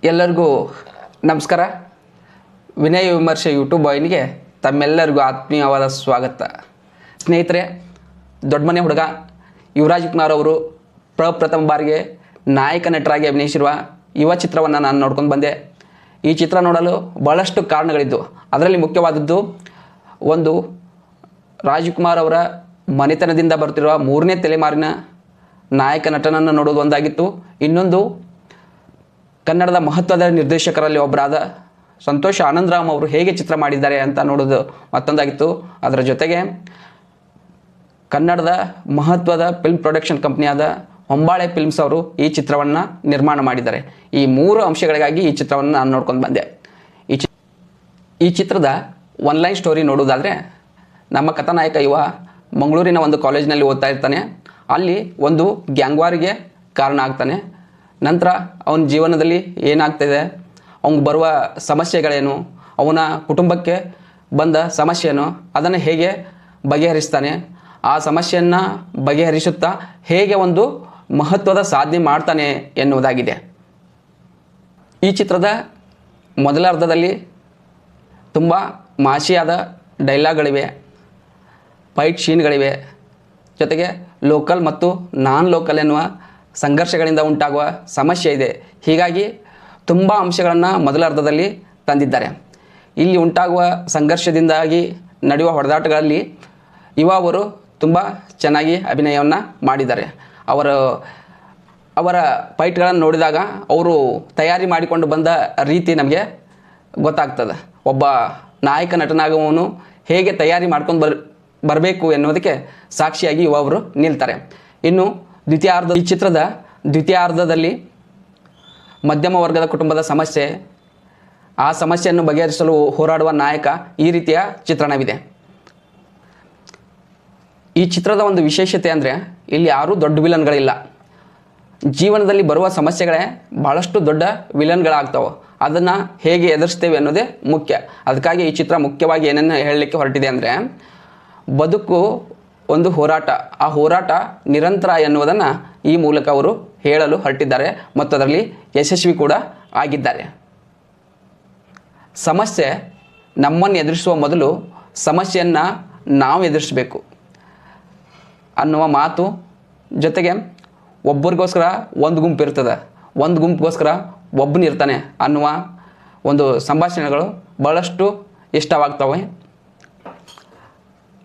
ಎಲ್ಲರಿಗೂ ನಮಸ್ಕಾರ. ವಿನಯ ವಿಮರ್ಶೆ ಯೂಟ್ಯೂಬ್ ವಾಹಿನಿಗೆ ತಮ್ಮೆಲ್ಲರಿಗೂ ಆತ್ಮೀಯವಾದ ಸ್ವಾಗತ. ಸ್ನೇಹಿತರೆ, ದೊಡ್ಡ ಮನೆ ಹುಡುಗ ಯುವರಾಜ್ ಕುಮಾರ್ ಅವರು ಪ್ರಪ್ರಥಮ ಬಾರಿಗೆ ನಾಯಕ ನಟರಾಗಿ ಅಭಿನಯಿಸಿರುವ ಯುವ ಚಿತ್ರವನ್ನು ನಾನು ನೋಡ್ಕೊಂಡು ಬಂದೆ. ಈ ಚಿತ್ರ ನೋಡಲು ಬಹಳಷ್ಟು ಕಾರಣಗಳಿದ್ದು, ಅದರಲ್ಲಿ ಮುಖ್ಯವಾದದ್ದು ಒಂದು ರಾಜ್ಕುಮಾರ್ ಅವರ ಮನೆತನದಿಂದ ಬರ್ತಿರುವ 3ನೇ ತಲೆಮಾರಿನ ನಾಯಕ ನಟನನ್ನು ನೋಡೋದು ಒಂದಾಗಿತ್ತು. ಇನ್ನೊಂದು ಕನ್ನಡದ ಮಹತ್ವದ ನಿರ್ದೇಶಕರಲ್ಲಿ ಒಬ್ಬರಾದ ಸಂತೋಷ್ ಆನಂದರಾಮ್ ಅವರು ಹೇಗೆ ಚಿತ್ರ ಮಾಡಿದ್ದಾರೆ ಅಂತ ನೋಡೋದು ಮತ್ತೊಂದಾಗಿತ್ತು. ಅದರ ಜೊತೆಗೆ ಕನ್ನಡದ ಮಹತ್ವದ ಫಿಲ್ಮ್ ಪ್ರೊಡಕ್ಷನ್ ಕಂಪ್ನಿಯಾದ ಹೊಂಬಾಳೆ ಫಿಲ್ಮ್ಸ್ ಅವರು ಈ ಚಿತ್ರವನ್ನು ನಿರ್ಮಾಣ ಮಾಡಿದ್ದಾರೆ. ಈ 3 ಅಂಶಗಳಿಗಾಗಿ ಈ ಚಿತ್ರವನ್ನು ನಾನು ನೋಡ್ಕೊಂಡು ಬಂದೆ. ಈ ಚಿತ್ರದ ಒನ್ಲೈನ್ ಸ್ಟೋರಿ ನೋಡೋದಾದರೆ, ನಮ್ಮ ಕಥಾನಾಯಕ ಯುವ ಮಂಗಳೂರಿನ ಒಂದು ಕಾಲೇಜಿನಲ್ಲಿ ಓದ್ತಾ ಇರ್ತಾನೆ. ಅಲ್ಲಿ ಒಂದು ಗ್ಯಾಂಗ್ವಾರಿಗೆ ಕಾರಣ ಆಗ್ತಾನೆ. ನಂತರ ಅವನ ಜೀವನದಲ್ಲಿ ಏನಾಗ್ತಿದೆ, ಅವನಿಗೆ ಬರುವ ಸಮಸ್ಯೆಗಳೇನು, ಅವನ ಕುಟುಂಬಕ್ಕೆ ಬಂದ ಸಮಸ್ಯೆಯನ್ನು, ಅದನ್ನು ಹೇಗೆ ಬಗೆಹರಿಸ್ತಾನೆ, ಆ ಸಮಸ್ಯೆಯನ್ನು ಬಗೆಹರಿಸುತ್ತಾ ಹೇಗೆ ಒಂದು ಮಹತ್ವದ ಸಾಧನೆ ಮಾಡ್ತಾನೆ ಎನ್ನುವುದಾಗಿದೆ. ಈ ಚಿತ್ರದ ಮೊದಲ ಅರ್ಧದಲ್ಲಿ ತುಂಬ ಮಾಸಿಯಾದ ಡೈಲಾಗ್ಗಳಿವೆ, ಫೈಟ್ ಶೀನ್ಗಳಿವೆ, ಜೊತೆಗೆ ಲೋಕಲ್ ಮತ್ತು ನಾನ್ ಲೋಕಲ್ ಎನ್ನುವ ಸಂಘರ್ಷಗಳಿಂದ ಉಂಟಾಗುವ ಸಮಸ್ಯೆ ಇದೆ. ಹೀಗಾಗಿ ತುಂಬ ಅಂಶಗಳನ್ನು ಮೊದಲ ಅರ್ಧದಲ್ಲಿ ತಂದಿದ್ದಾರೆ. ಇಲ್ಲಿ ಉಂಟಾಗುವ ಸಂಘರ್ಷದಿಂದಾಗಿ ನಡೆಯುವ ಹೊಡೆದಾಟಗಳಲ್ಲಿ ಯುವ ಅವರು ತುಂಬ ಚೆನ್ನಾಗಿ ಅಭಿನಯವನ್ನು ಮಾಡಿದ್ದಾರೆ. ಅವರ ಫೈಟ್ಗಳನ್ನು ನೋಡಿದಾಗ ಅವರು ತಯಾರಿ ಮಾಡಿಕೊಂಡು ಬಂದ ರೀತಿ ನಮಗೆ ಗೊತ್ತಾಗ್ತದೆ. ಒಬ್ಬ ನಾಯಕ ನಟನಾಗುವವನು ಹೇಗೆ ತಯಾರಿ ಮಾಡ್ಕೊಂಡು ಬರಬೇಕು ಎನ್ನುವುದಕ್ಕೆ ಸಾಕ್ಷಿಯಾಗಿ ಯುವ ಅವರು ನಿಲ್ತಾರೆ. ಇನ್ನು ಈ ಚಿತ್ರದ ದ್ವಿತೀಯಾರ್ಧದಲ್ಲಿ ಮಧ್ಯಮ ವರ್ಗದ ಕುಟುಂಬದ ಸಮಸ್ಯೆ, ಆ ಸಮಸ್ಯೆಯನ್ನು ಬಗೆಹರಿಸಲು ಹೋರಾಡುವ ನಾಯಕ, ಈ ರೀತಿಯ ಚಿತ್ರಣವಿದೆ. ಈ ಚಿತ್ರದ ಒಂದು ವಿಶೇಷತೆ ಅಂದರೆ, ಇಲ್ಲಿ ಯಾರೂ ದೊಡ್ಡ ವಿಲನ್ಗಳಿಲ್ಲ. ಜೀವನದಲ್ಲಿ ಬರುವ ಸಮಸ್ಯೆಗಳೇ ಭಾಳಷ್ಟು ದೊಡ್ಡ ವಿಲನ್ಗಳಾಗ್ತವೆ. ಅದನ್ನು ಹೇಗೆ ಎದುರಿಸ್ತೇವೆ ಅನ್ನೋದೇ ಮುಖ್ಯ. ಅದಕ್ಕಾಗಿ ಈ ಚಿತ್ರ ಮುಖ್ಯವಾಗಿ ಏನನ್ನು ಹೇಳಲಿಕ್ಕೆ ಹೊರಟಿದೆ ಅಂದರೆ, ಬದುಕು ಒಂದು ಹೋರಾಟ, ಆ ಹೋರಾಟ ನಿರಂತರ ಎನ್ನುವುದನ್ನು ಈ ಮೂಲಕ ಅವರು ಹೇಳಲು ಹೊರಟಿದ್ದಾರೆ ಮತ್ತು ಅದರಲ್ಲಿ ಯಶಸ್ವಿ ಕೂಡ ಆಗಿದ್ದಾರೆ. ಸಮಸ್ಯೆ ನಮ್ಮನ್ನು ಎದುರಿಸುವ ಮೊದಲು ಸಮಸ್ಯೆಯನ್ನು ನಾವು ಎದುರಿಸಬೇಕು ಅನ್ನುವ ಮಾತು, ಜೊತೆಗೆ ಒಬ್ಬರಿಗೋಸ್ಕರ ಒಂದು ಗುಂಪು ಇರ್ತದೆ, ಒಂದು ಗುಂಪಿಗೋಸ್ಕರ ಒಬ್ಬನಿರ್ತಾನೆ ಅನ್ನುವ ಒಂದು ಸಂಭಾಷಣೆಗಳು ಬಹಳಷ್ಟು ಇಷ್ಟವಾಗ್ತವೆ.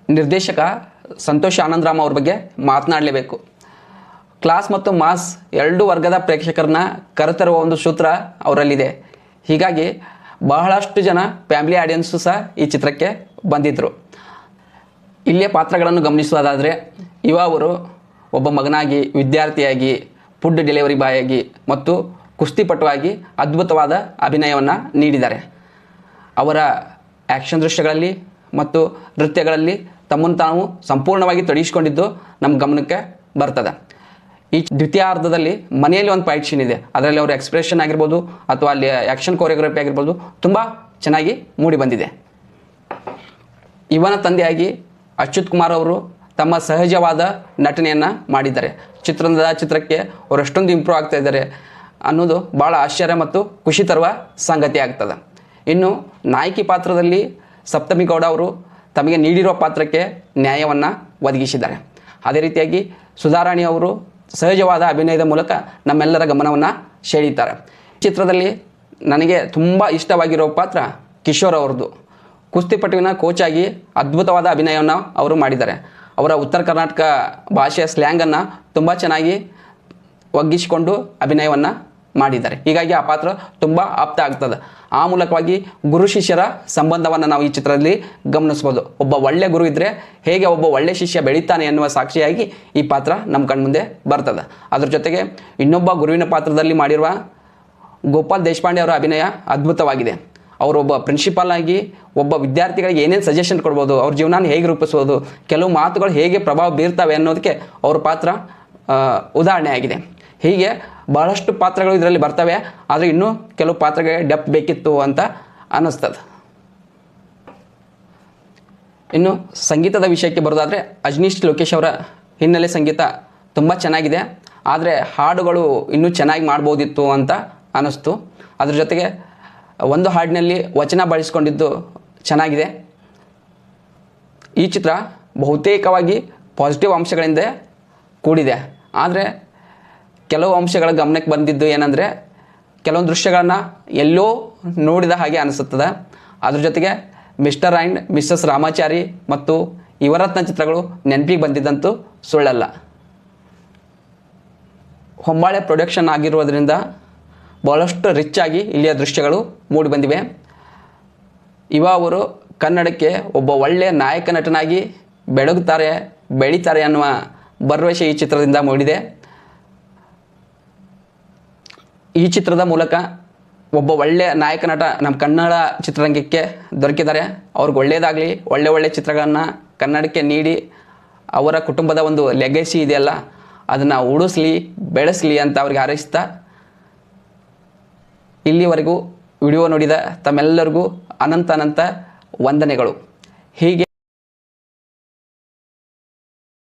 ನಿರ್ದೇಶಕ ಸಂತೋಷ್ ಆನಂದರಾಮ್ ಅವ್ರ ಬಗ್ಗೆ ಮಾತನಾಡಲೇಬೇಕು. ಕ್ಲಾಸ್ ಮತ್ತು ಮಾಸ್ ಎರಡೂ ವರ್ಗದ ಪ್ರೇಕ್ಷಕರನ್ನ ಕರೆತರುವ ಒಂದು ಸೂತ್ರ ಅವರಲ್ಲಿದೆ. ಹೀಗಾಗಿ ಬಹಳಷ್ಟು ಜನ ಫ್ಯಾಮಿಲಿ ಆಡಿಯನ್ಸು ಸಹ ಈ ಚಿತ್ರಕ್ಕೆ ಬಂದಿದ್ದರು. ಇಲ್ಲಿಯ ಪಾತ್ರಗಳನ್ನು ಗಮನಿಸುವುದಾದರೆ, ಯುವ ಅವರು ಒಬ್ಬ ಮಗನಾಗಿ, ವಿದ್ಯಾರ್ಥಿಯಾಗಿ, ಫುಡ್ ಡೆಲಿವರಿ ಬಾಯ್ ಆಗಿ ಮತ್ತು ಕುಸ್ತಿಪಟುವಾಗಿ ಅದ್ಭುತವಾದ ಅಭಿನಯವನ್ನು ನೀಡಿದ್ದಾರೆ. ಅವರ ಆ್ಯಕ್ಷನ್ ದೃಶ್ಯಗಳಲ್ಲಿ ಮತ್ತು ನೃತ್ಯಗಳಲ್ಲಿ ತಮ್ಮನ್ನು ತಾವು ಸಂಪೂರ್ಣವಾಗಿ ತೊಡಗಿಸಿಕೊಂಡಿದ್ದು ನಮ್ಮ ಗಮನಕ್ಕೆ ಬರ್ತದೆ. ಈ ದ್ವಿತೀಯಾರ್ಧದಲ್ಲಿ ಮನೆಯಲ್ಲಿ ಒಂದು ಫೈಟ್ ಸೀನ್ ಇದೆ. ಅದರಲ್ಲಿ ಅವರ ಎಕ್ಸ್ಪ್ರೆಷನ್ ಆಗಿರ್ಬೋದು ಅಥವಾ ಅಲ್ಲಿ ಆ್ಯಕ್ಷನ್ ಕೊರಿಯೋಗ್ರಫಿ ಆಗಿರ್ಬೋದು ತುಂಬ ಚೆನ್ನಾಗಿ ಮೂಡಿ ಬಂದಿದೆ. ಇವನ ತಂದೆಯಾಗಿ ಅಚ್ಯುತ್ ಕುಮಾರ್ ಅವರು ತಮ್ಮ ಸಹಜವಾದ ನಟನೆಯನ್ನು ಮಾಡಿದ್ದಾರೆ. ಚಿತ್ರಕ್ಕೆ ಅವರು ಎಷ್ಟೊಂದು ಇಂಪ್ರೂವ್ ಆಗ್ತಾ ಇದ್ದಾರೆ ಅನ್ನೋದು ಭಾಳ ಆಶ್ಚರ್ಯ ಮತ್ತು ಖುಷಿ ತರುವ ಸಂಗತಿ ಆಗ್ತದೆ. ಇನ್ನು ನಾಯಕಿ ಪಾತ್ರದಲ್ಲಿ ಸಪ್ತಮಿ ಗೌಡ ಅವರು ತಮಗೆ ನೀಡಿರುವ ಪಾತ್ರಕ್ಕೆ ನ್ಯಾಯವನ್ನು ಒದಗಿಸಿದ್ದಾರೆ. ಅದೇ ರೀತಿಯಾಗಿ ಸುಧಾರಾಣಿ ಅವರು ಸಹಜವಾದ ಅಭಿನಯದ ಮೂಲಕ ನಮ್ಮೆಲ್ಲರ ಗಮನವನ್ನು ಸೆಳೀತಾರೆ. ಚಿತ್ರದಲ್ಲಿ ನನಗೆ ತುಂಬ ಇಷ್ಟವಾಗಿರೋ ಪಾತ್ರ ಕಿಶೋರ್ ಅವ್ರದ್ದು. ಕುಸ್ತಿಪಟುವಿನ ಕೋಚಾಗಿ ಅದ್ಭುತವಾದ ಅಭಿನಯವನ್ನು ಅವರು ಮಾಡಿದ್ದಾರೆ. ಅವರ ಉತ್ತರ ಕರ್ನಾಟಕ ಭಾಷೆಯ ಸ್ಲ್ಯಾಂಗನ್ನು ತುಂಬ ಚೆನ್ನಾಗಿ ಒಗ್ಗಿಸಿಕೊಂಡು ಅಭಿನಯವನ್ನು ಮಾಡಿದ್ದಾರೆ. ಹೀಗಾಗಿ ಆ ಪಾತ್ರ ತುಂಬ ಆಪ್ತ ಆಗ್ತದೆ. ಆ ಮೂಲಕವಾಗಿ ಗುರು ಶಿಷ್ಯರ ಸಂಬಂಧವನ್ನು ನಾವು ಈ ಚಿತ್ರದಲ್ಲಿ ಗಮನಿಸ್ಬೋದು. ಒಬ್ಬ ಒಳ್ಳೆ ಗುರು ಇದ್ದರೆ ಹೇಗೆ ಒಬ್ಬ ಒಳ್ಳೆ ಶಿಷ್ಯ ಬೆಳೀತಾನೆ ಎನ್ನುವ ಸಾಕ್ಷಿಯಾಗಿ ಈ ಪಾತ್ರ ನಮ್ಮ ಕಣ್ಮುಂದೆ ಬರ್ತದೆ. ಅದ್ರ ಜೊತೆಗೆ ಇನ್ನೊಬ್ಬ ಗುರುವಿನ ಪಾತ್ರದಲ್ಲಿ ಮಾಡಿರುವ ಗೋಪಾಲ್ ದೇಶಪಾಂಡೆ ಅವರ ಅಭಿನಯ ಅದ್ಭುತವಾಗಿದೆ. ಅವರೊಬ್ಬ ಪ್ರಿನ್ಸಿಪಾಲ್ ಆಗಿ ಒಬ್ಬ ವಿದ್ಯಾರ್ಥಿಗಳಿಗೆ ಏನೇನು ಸಜೆಷನ್ ಕೊಡ್ಬೋದು, ಅವ್ರ ಜೀವನ ಹೇಗೆ ರೂಪಿಸ್ಬೋದು, ಕೆಲವು ಮಾತುಗಳು ಹೇಗೆ ಪ್ರಭಾವ ಬೀರ್ತವೆ ಅನ್ನೋದಕ್ಕೆ ಅವ್ರ ಪಾತ್ರ ಉದಾಹರಣೆ ಆಗಿದೆ. ಹೀಗೆ ಬಹಳಷ್ಟು ಪಾತ್ರಗಳು ಇದರಲ್ಲಿ ಬರ್ತವೆ. ಆದರೆ ಇನ್ನೂ ಕೆಲವು ಪಾತ್ರಗಳಿಗೆ ಡೆಪ್ತ್ ಬೇಕಿತ್ತು ಅಂತ ಅನ್ನಿಸ್ತದೆ. ಇನ್ನು ಸಂಗೀತದ ವಿಷಯಕ್ಕೆ ಬರೋದಾದರೆ, ಅಜನೀಶ್ ಲೋಕೇಶ್ ಅವರ ಹಿನ್ನೆಲೆ ಸಂಗೀತ ತುಂಬ ಚೆನ್ನಾಗಿದೆ. ಆದರೆ ಹಾಡುಗಳು ಇನ್ನೂ ಚೆನ್ನಾಗಿ ಮಾಡ್ಬೋದಿತ್ತು ಅಂತ ಅನ್ನಿಸ್ತು. ಅದ್ರ ಜೊತೆಗೆ ಒಂದು ಹಾಡಿನಲ್ಲಿ ವಚನ ಬಳಸಿಕೊಂಡಿದ್ದು ಚೆನ್ನಾಗಿದೆ. ಈ ಚಿತ್ರ ಬಹುತೇಕವಾಗಿ ಪಾಸಿಟಿವ್ ಅಂಶಗಳಿಂದ ಕೂಡಿದೆ. ಆದರೆ ಕೆಲವು ಅಂಶಗಳ ಗಮನಕ್ಕೆ ಬಂದಿದ್ದು ಏನಂದರೆ, ಕೆಲವೊಂದು ದೃಶ್ಯಗಳನ್ನು ಎಲ್ಲೋ ನೋಡಿದ ಹಾಗೆ ಅನಿಸುತ್ತದೆ. ಅದ್ರ ಜೊತೆಗೆ ಮಿಸ್ಟರ್ ಆ್ಯಂಡ್ ಮಿಸ್ಸಸ್ ರಾಮಾಚಾರಿ ಮತ್ತು ಯುವರತ್ನ ಚಿತ್ರಗಳು ನೆನಪಿಗೆ ಬಂದಿದ್ದಂತೂ ಸುಳ್ಳಲ್ಲ. ಹೊಂಬಾಳೆ ಪ್ರೊಡಕ್ಷನ್ ಆಗಿರುವುದರಿಂದ ಭಾಳಷ್ಟು ರಿಚ್ ಆಗಿ ಇಲ್ಲಿಯ ದೃಶ್ಯಗಳು ಮೂಡಿ ಬಂದಿವೆ. ಅವರು ಕನ್ನಡಕ್ಕೆ ಒಬ್ಬ ಒಳ್ಳೆಯ ನಾಯಕ ನಟನಾಗಿ ಬೆಳೀತಾರೆ ಅನ್ನುವ ಭರವಸೆ ಈ ಚಿತ್ರದಿಂದ ಮೂಡಿದೆ. ಈ ಚಿತ್ರದ ಮೂಲಕ ಒಬ್ಬ ಒಳ್ಳೆಯ ನಾಯಕ ನಟ ನಮ್ಮ ಕನ್ನಡ ಚಿತ್ರರಂಗಕ್ಕೆ ದೊರಕಿದ್ದಾರೆ. ಅವ್ರಿಗೆ ಒಳ್ಳೆಯದಾಗಲಿ, ಒಳ್ಳೆ ಚಿತ್ರಗಳನ್ನು ಕನ್ನಡಕ್ಕೆ ನೀಡಿ ಅವರ ಕುಟುಂಬದ ಒಂದು ಲೆಗಸಿ ಇದೆಯಲ್ಲ ಅದನ್ನು ಉಳಿಸ್ಲಿ, ಬೆಳೆಸಲಿ ಅಂತ ಅವ್ರಿಗೆ ಹಾರೈಸ್ತಾ, ಇಲ್ಲಿವರೆಗೂ ವಿಡಿಯೋ ನೋಡಿದ ತಮ್ಮೆಲ್ಲರಿಗೂ ಅನಂತ ವಂದನೆಗಳು. ಹೀಗೆ